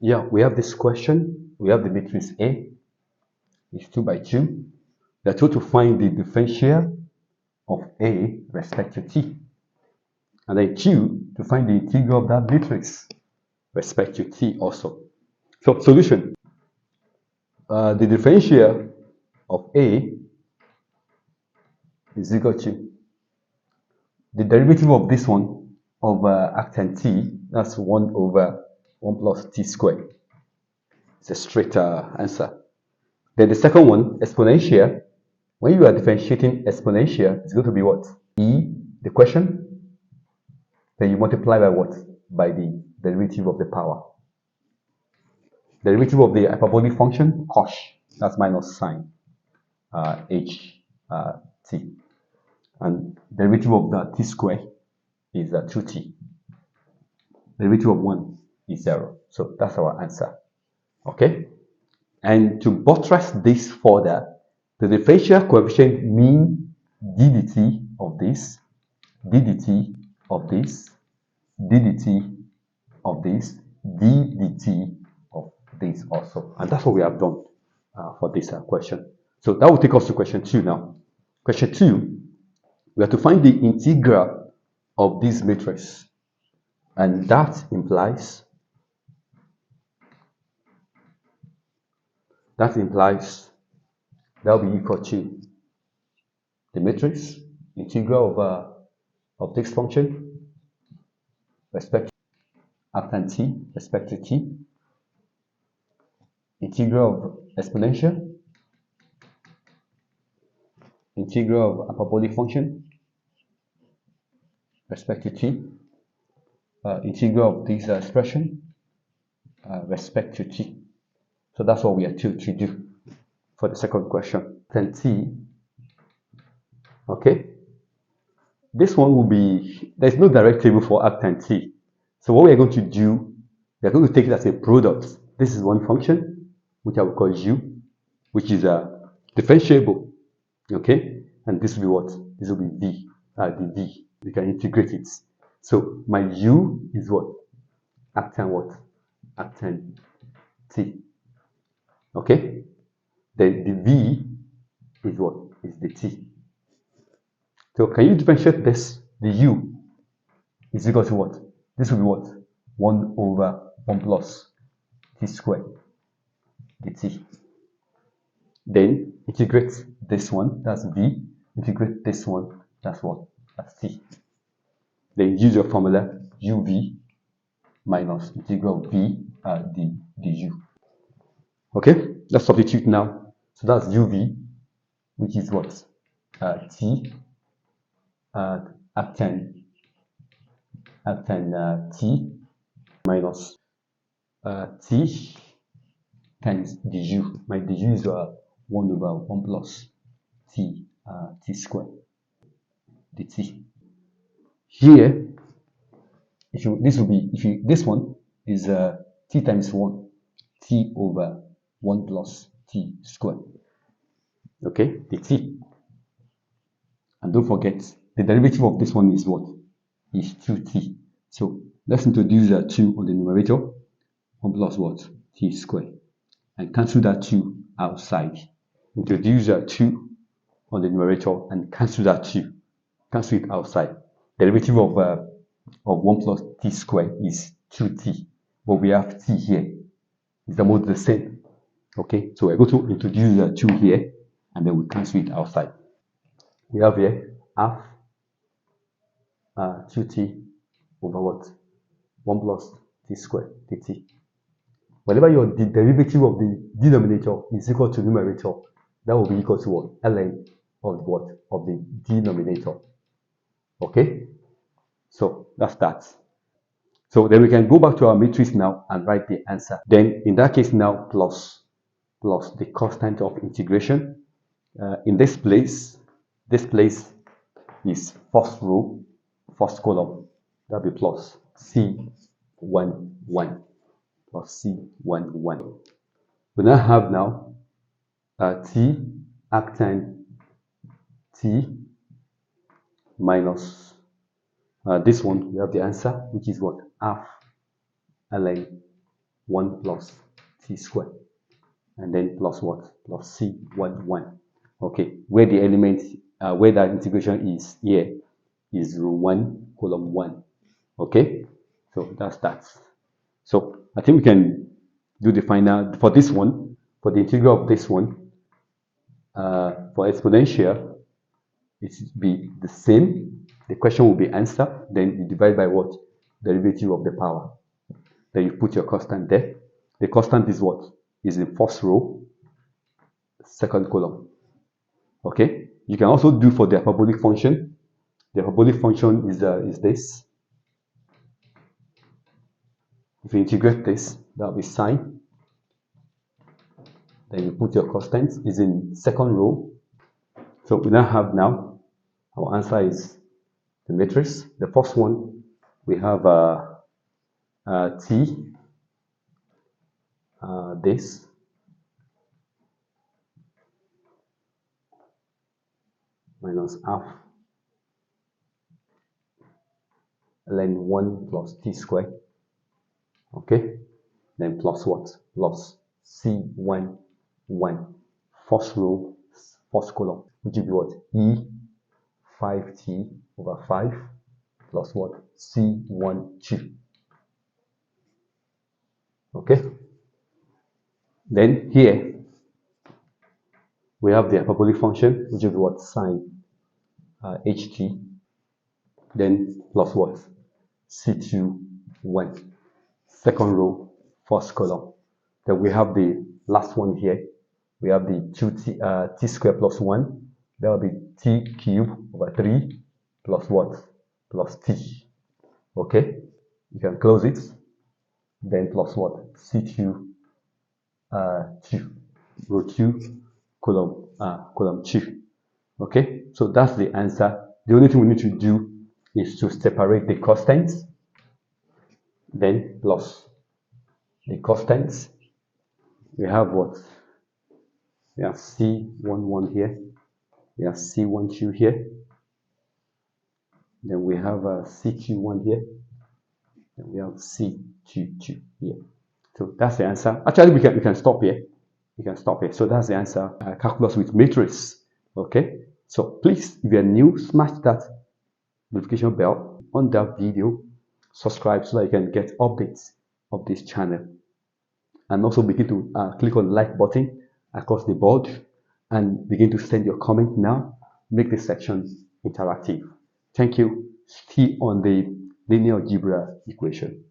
Yeah, we have this question. We have the matrix A is 2 by 2. We are told to find the differential of A respect to t. And then Q to find the integral of that matrix respect to t also. So solution. The differential of A is equal to the derivative of this one of arctan t, that's 1 over 1 plus t squared. It's a straight answer. Then the second one, exponential. When you are differentiating exponential, it's going to be what? E, the question, then you multiply by what? By the derivative of the power. Derivative of the hyperbolic function, cos, that's minus sine h t. And derivative of the t squared is 2t. Derivative of 1 is 0. So that's our answer. Okay? And to buttress this further, the differential coefficient mean ddt of this, ddt of this, ddt of this, ddt of this also. And that's what we have done for this question. So that will take us to question 2 now. Question 2, we have to find the integral of this matrix. And that implies that will be equal to the matrix integral of this function respect arctan t respect to t, integral of exponential, integral of hyperbolic function respect to t, integral of this expression respect to t. So that's what we are to do for the second question. Then t, okay, this one will be, there's no direct table for arctan t. So what we are going to do, we are going to take it as a product. This is one function, which I will call u, which is differentiable, okay? And this will be what? This will be v, the v. We can integrate it. So my u is what? Arctan what? Arctan t, okay? Then the v is what? Is the t. So can you differentiate this? The u is equal to what? This will be what? 1 over 1 plus t squared dt. Then integrate this one, that's v. Integrate this one, that's what? That's t. Then use your formula uv minus integral v du. Okay, let's substitute now. So that's uv, which is what? T arctan t minus t times du. My du is 1 over 1 plus t squared dt. Here, this one is t times 1, t over 1 plus t squared. Okay, dt. And don't forget, the derivative of this one is what? Is 2t. So let's introduce 2 on the numerator. 1 plus what? T squared. And cancel that 2 outside. Introduce 2 on the numerator and cancel that 2. Cancel it outside. Derivative of 1 plus t squared is 2t. But we have t here. It's almost the same. Okay, so we're going to introduce 2 here and then we cancel it outside. We have here half 2t over what? 1 plus t squared dt. Whenever the derivative of the denominator is equal to numerator, that will be equal to what? Ln of what? Of the denominator. Okay? So that's that. So then we can go back to our matrix now and write the answer. Then in that case now plus the constant of integration. In this place is first row, first column. That'll be plus C11 plus C11. We now have now T arctan T minus this one. We have the answer, which is what? Half ln 1 plus t squared, and then plus what? Plus c11. Okay, where the element, where that integration is here is row 1, column 1. Okay, so that's that. So I think we can do the final for this one, for the integral of this one. For exponential, it will be the same. The question will be answered. Then you divide by what? Derivative of the power. Then you put your constant there. The constant is what? Is in first row, second column. Okay. You can also do for the hyperbolic function. The hyperbolic function is this. If you integrate this, that will be sine. Then you put your constant is in second row. So we now have our answer is the matrix. The first one we have t this minus half ln 1 plus t squared. Okay, then plus what? Plus c11 first row, first column, which will be what? E 5t over 5 plus what? C12. Okay, then here we have the hyperbolic function, which will be what? Sine ht, then plus what? C21, second row, first column. Then we have the last one here. We have the 2t t squared plus 1. That will be t cubed over 3 plus what? Plus t. Okay, you can close it. Then plus what? C2 2, row 2, column 2. Okay, so that's the answer. The only thing we need to do is to separate the constants, then plus the constants. We have what? We have C11 here, we have C12 here, then we have C21 here, and we have C22 here. So that's the answer. Actually, we can stop here. We can stop here. So that's the answer. Calculus with matrix. Okay. So please, if you are new, smash that notification bell on that video. Subscribe so that you can get updates of this channel. And also begin to click on the like button across the board and begin to send your comment now. Make this section interactive. Thank you. See on the linear algebra equation.